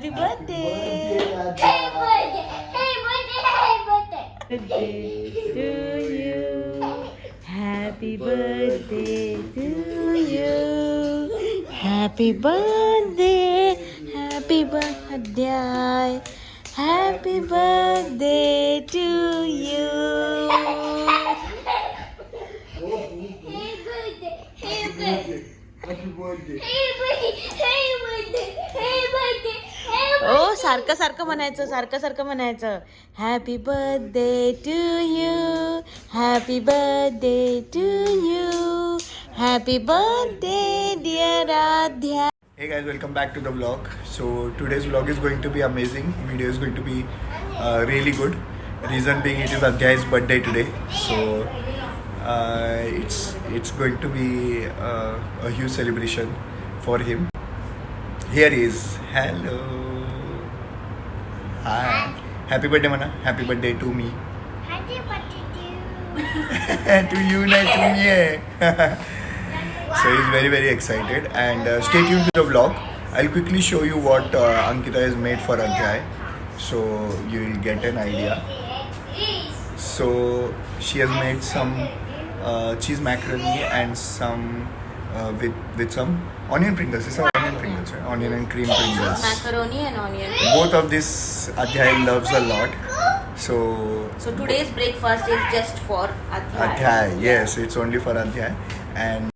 Happy birthday. Hey birthday! Hey birthday! Hey birthday! Birthday to you. Happy birthday to you. Happy birthday. Happy birthday. Happy birthday to you. Hey birthday! Hey birthday! Happy birthday. Hey birthday! Hey birthday! Hey birthday! Hey ओ सारखं सारखं म्हणायचं, सारखं सारखं म्हणायचं. Happy birthday to you. Happy birthday to you. Happy birthday dear Aadhya. Hey guys, welcome back to the vlog. So today's vlog is going to be amazing. Video is going to be really good. Reason being it is Adhyay's birthday today. So it's going to be a huge celebration for him. Here he is. Hello. Hi. Happy birthday, Mana. Happy birthday to me. Happy birthday to you! To you, not to me. So he's very very excited and stay tuned to the vlog. I'll quickly show you what Ankita has made for Adhyay, so you will get an idea. So she has made some cheese macaroni and some with some onion Pringles. It's onion Pringles, right? Onion and cream Pringles. Macaroni and onion. Both of this Adhyay loves a lot. So So today's breakfast is just for Adhyay. Adhyay, yes, it's only for Adhyay. And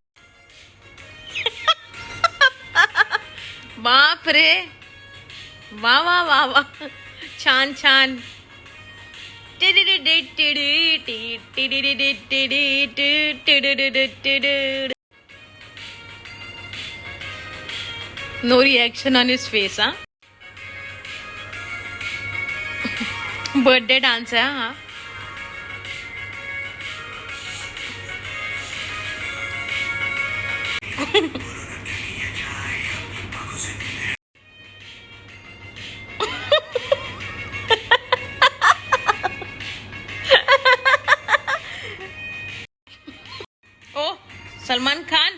बाप रे, वा वा वा वा, छान छान. No reaction on his face, huh? Birthday dance है हाँ. Oh, Salman Khan.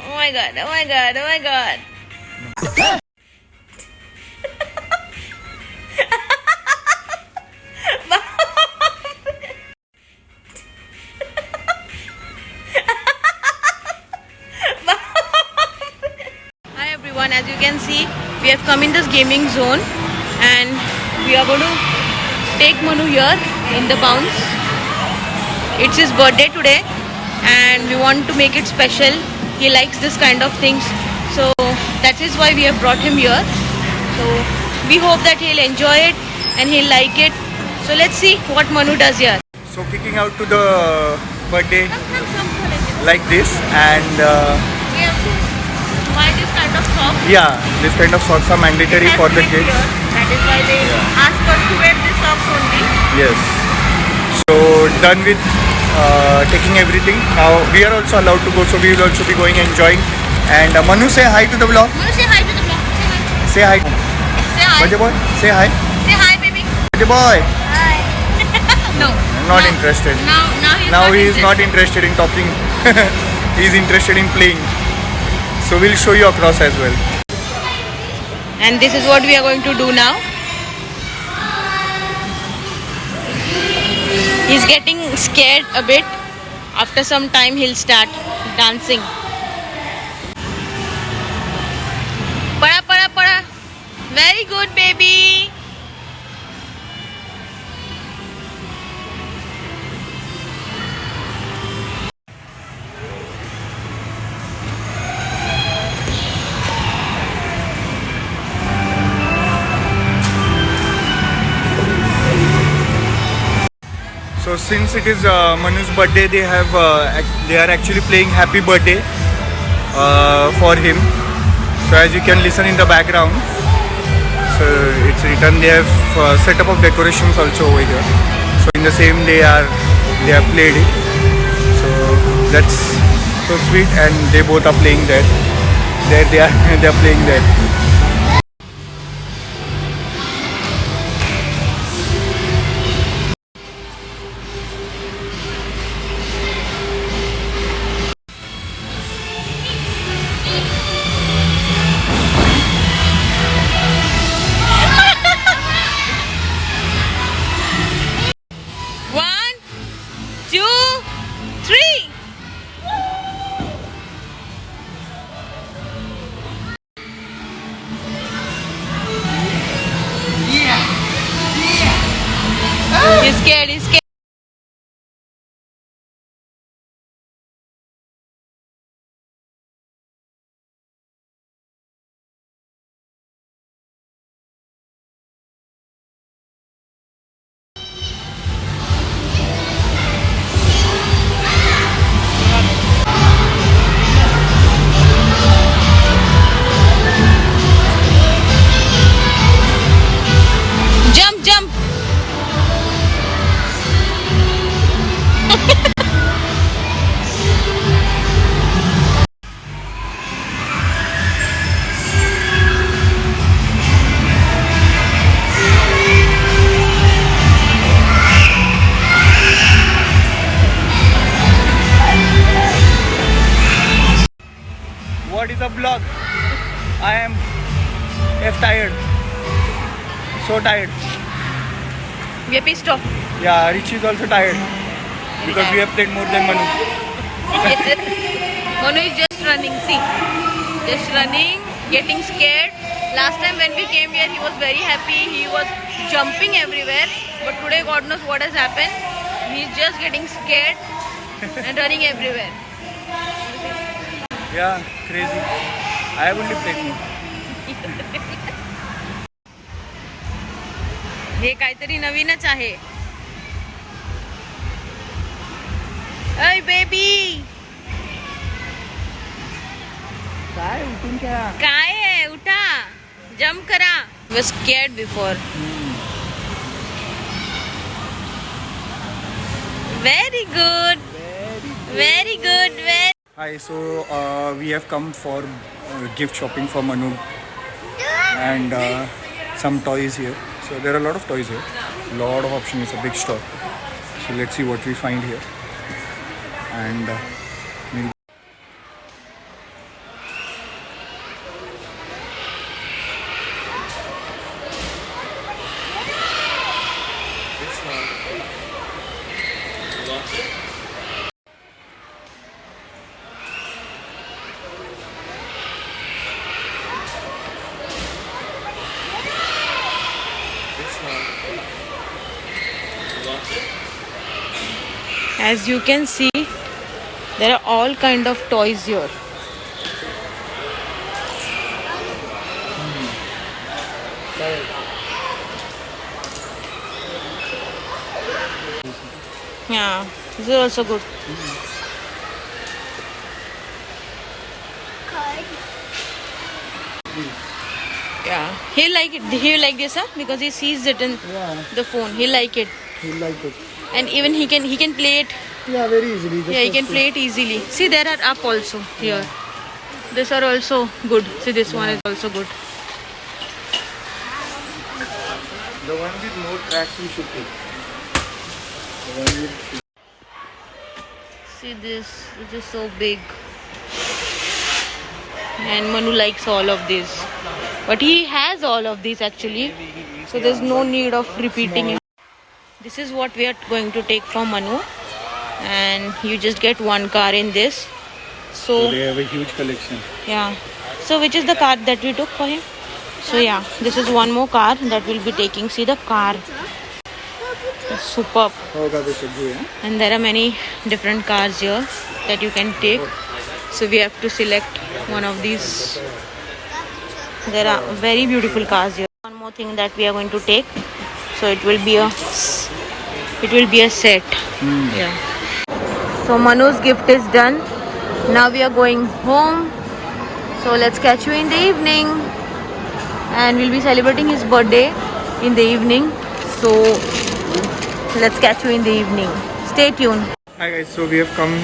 Oh my god, oh my god, oh my god. Hi everyone, as you can see, we have come in this gaming zone and we are going to take Manu here in the bounce. It's his birthday today and we want to make it special. He likes this kind of things, so that is why we have brought him here. So we hope that he'll enjoy it and he'll like it. So let's see what Manu does here. so kicking out to the birthday like this, and We have to buy this kind of socks. yeah, this kind of socks are mandatory for the kids. That is why they ask us to wear this socks only. Yes. So done with taking everything. Now we are also allowed to go, so we will also be going enjoying. And Manu, say hi to the vlog. Manu, say hi to the vlog. Say hi. Say hi. Birthday boy, say hi. Say hi, baby. Birthday boy. Hi! No. I'm not interested. Now He is not interested in talking. He is interested in playing. So we'll show you across as well. And this is what we are going to do now. He's getting scared a bit. After some time he'll start dancing. Pada pada pada. Very good, baby. So since it is Manu's birthday, they are actually playing Happy Birthday for him. So as you can listen in the background, so it's written. They have set up of decorations also over here. So in the same day they have played it. So that's so sweet, and they both are playing that. There they are. They are playing that. the vlog. I am tired. So tired. We are pissed off. Yeah, Richie is also tired because we have played more than Manu. Manu is just running. See, just running, getting scared. Last time when we came here, he was very happy. He was jumping everywhere. But today, God knows what has happened. He's just getting scared and running everywhere. Yeah, crazy. I have only played more. हे काहीतरी नवीनच आहे. अय baby, काय उठून क्या? काय आहे? उठा, जंप करा. Was scared before. Very good. Very good. Very. Hi, so we have come for gift shopping for Manu and some toys here. So there are a lot of toys here, lot of options. It's a big store. So let's see what we find here. And we'll As you can see, there are all kind of toys here. Yeah, this is also good. Yeah, he'll like it. He'll like this, huh? Because he sees it in the phone. He'll like it, He'll like it. and even he can play it. Yeah, very easily. Just Yeah, he can play it easily. See, there are up also here. These are also good. See, this one is also good. The one with more tracks we should take. The one with... See this, it is so big. And Manu likes all of this. But he has all of these actually. So there's no need of repeating it. This is what we are going to take from Manu. And you just get one car in this. So So they have a huge collection. yeah. So which is the car that we took for him? So yeah, this is one more car that we'll be taking. See the car. It's superb. And there are many different cars here that you can take. So we have to select one of these. There are very beautiful cars here. One more thing that we are going to take. So it will be a set. Yeah. So Manu's gift is done. Now we are going home. So let's catch you in the evening. And we'll be celebrating his birthday in the evening. So let's catch you in the evening. Stay tuned. Hi guys, so we have come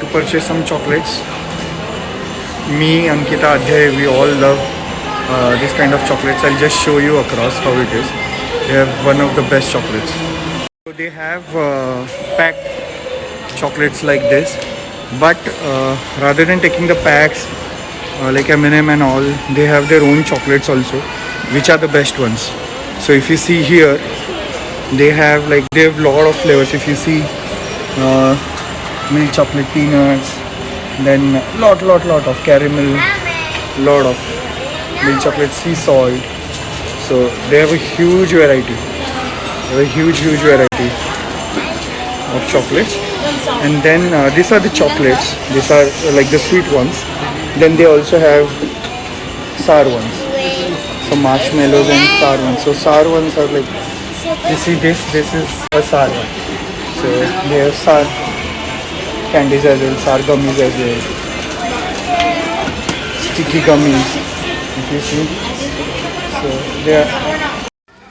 to purchase some chocolates. Me, Ankita, Adhyay, we all love this kind of chocolates. I'll just show you across how it is. They have one of the best chocolates. So they have packed chocolates like this, but rather than taking the packs like M&M and all, they have their own chocolates also, which are the best ones. So if you see here, they have lot of flavors. If you see milk chocolate, peanuts, then lot of caramel, lot of milk chocolate, sea salt. So they have a huge variety. They have a huge variety of chocolates. And then these are the chocolates. These are like the sweet ones. Then they also have sour ones. So marshmallows and sour ones. So sour ones are like, you see this is a sour one. So they have sour candies as well, sour gummies as well. Sticky gummies, if you see. So they are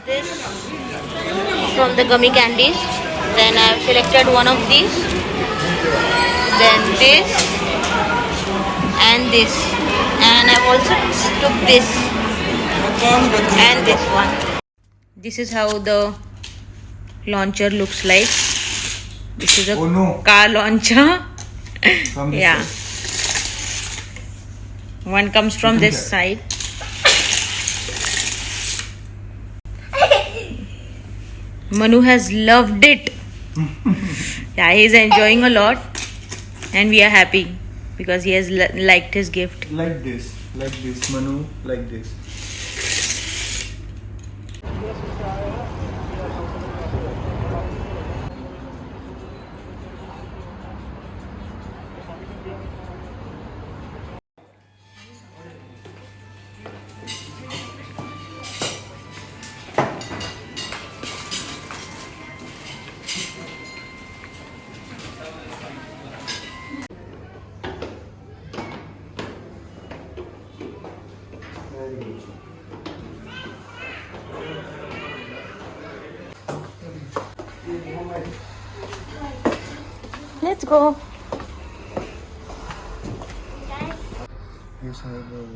This from the gummy candies. Then I have selected one of these. Then this and this. And I've also took this and this one. This is how the launcher looks like. This is a car launcher. Yeah. One comes from this side. Manu has loved it. Yeah, he's enjoying a lot, and we are happy because he has liked his gift. Like this, Manu, like this. Let's go. Yes, I will.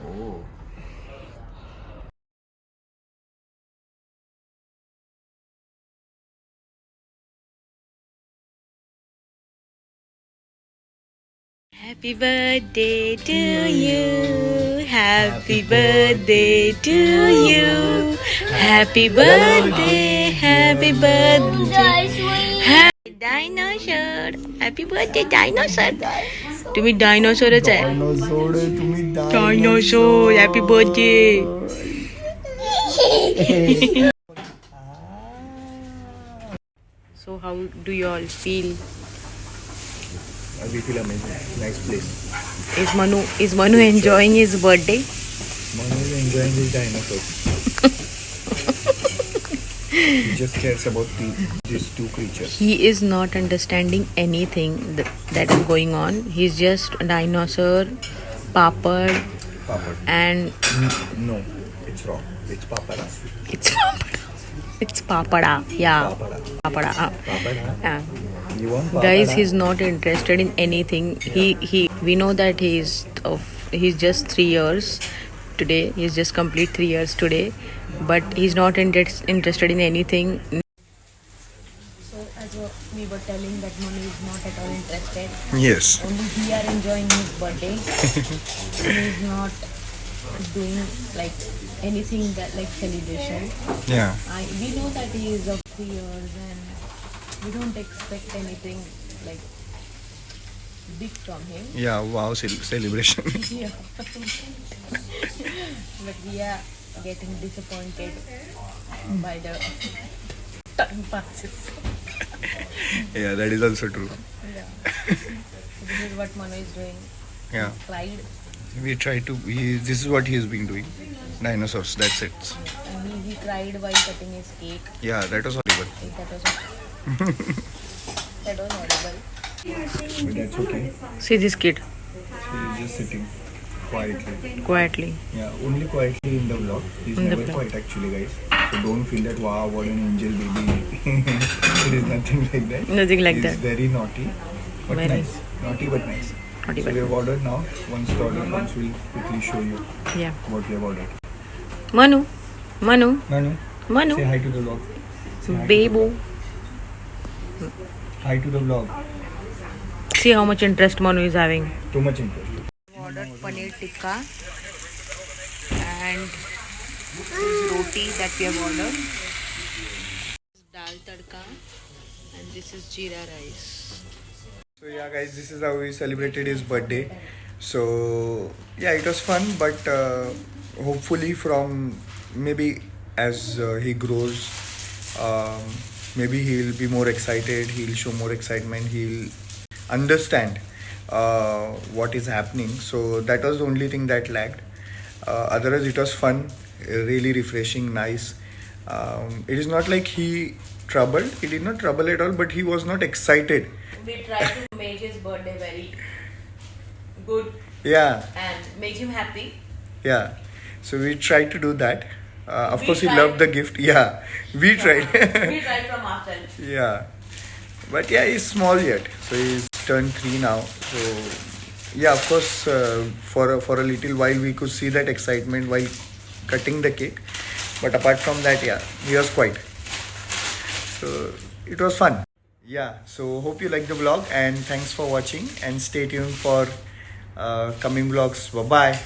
Oh. Happy birthday to you. Happy birthday to you. Happy birthday. Happy birthday. Happy dinosaur. Happy birthday dinosaur. तुम्ही डायनोसॉरच आहे. Dinosaur, तुम्ही Dinosaur. Happy birthday. So how do you all feel? We feel amazing. Nice place. Is Manu enjoying his birthday? Manu is enjoying his dinosaurs. He just cares about these two creatures. He is not understanding anything that is going on. He's just a dinosaur, papad, Papad. and No, it's wrong. It's papada. it's papada. Yeah, Papada. papada. Papada. Yeah. You want papada? Guys, he's not interested in anything. We know that he's just 3 years today. He's just complete 3 years today, but he's not interested in anything. So as we were telling that Manu is not at all interested. Yes. Only we are enjoying his birthday. He is not doing like anything that like celebration. Yeah. We know that he is of 3 years and we don't expect anything like big from him. Yeah. Wow. Celebration. Yeah. But we are getting disappointed by the time passes. Yeah, that is also true. Yeah. So this is what Manu is doing. Yeah. Cried. We try to. This is what he's been doing. Dinosaurs. That's it. And he cried while cutting his cake. Yeah, that was horrible. That was horrible. But that's okay. See this kid So he's just sitting quietly. quietly. Yeah, only quietly in the vlog. He's In the never vlog. quiet actually, guys. So don't feel that wow, what an angel baby. It is nothing like that. Nothing like He's that. very naughty, but Very. nice. Naughty but nice. Naughty So but we have ordered now. Once the order comes, we'll quickly show you Yeah. what we have ordered. Manu. Nanu, Manu. say hi to the vlog. Say hi. Babu. Hi to the vlog. See how much interest Manu is having. Too much interest. Ordered paneer tikka and this is roti that we have ordered. Dal tadka and this is jeera rice. So yeah, guys, this is how we celebrated his birthday. So yeah, it was fun, but hopefully from maybe as he grows, maybe he'll be more excited. He'll show more excitement. He'll understand what is happening. So that was the only thing that lagged. Otherwise, it was fun, really refreshing, nice. It is not like he troubled. He did not trouble at all, but he was not excited. We try to make his birthday very good Yeah, and make him happy. yeah. So we tried to do that. Of We course, he tried. loved the gift. Yeah, we tried. We tried from ourselves. Yeah, but yeah, he's small yet. So he's turned 3 now. So yeah, of course, for a little while we could see that excitement while cutting the cake. But apart from that, yeah, he was quiet. So it was fun. Yeah, so hope you like the vlog and thanks for watching and stay tuned for coming vlogs. Bye bye.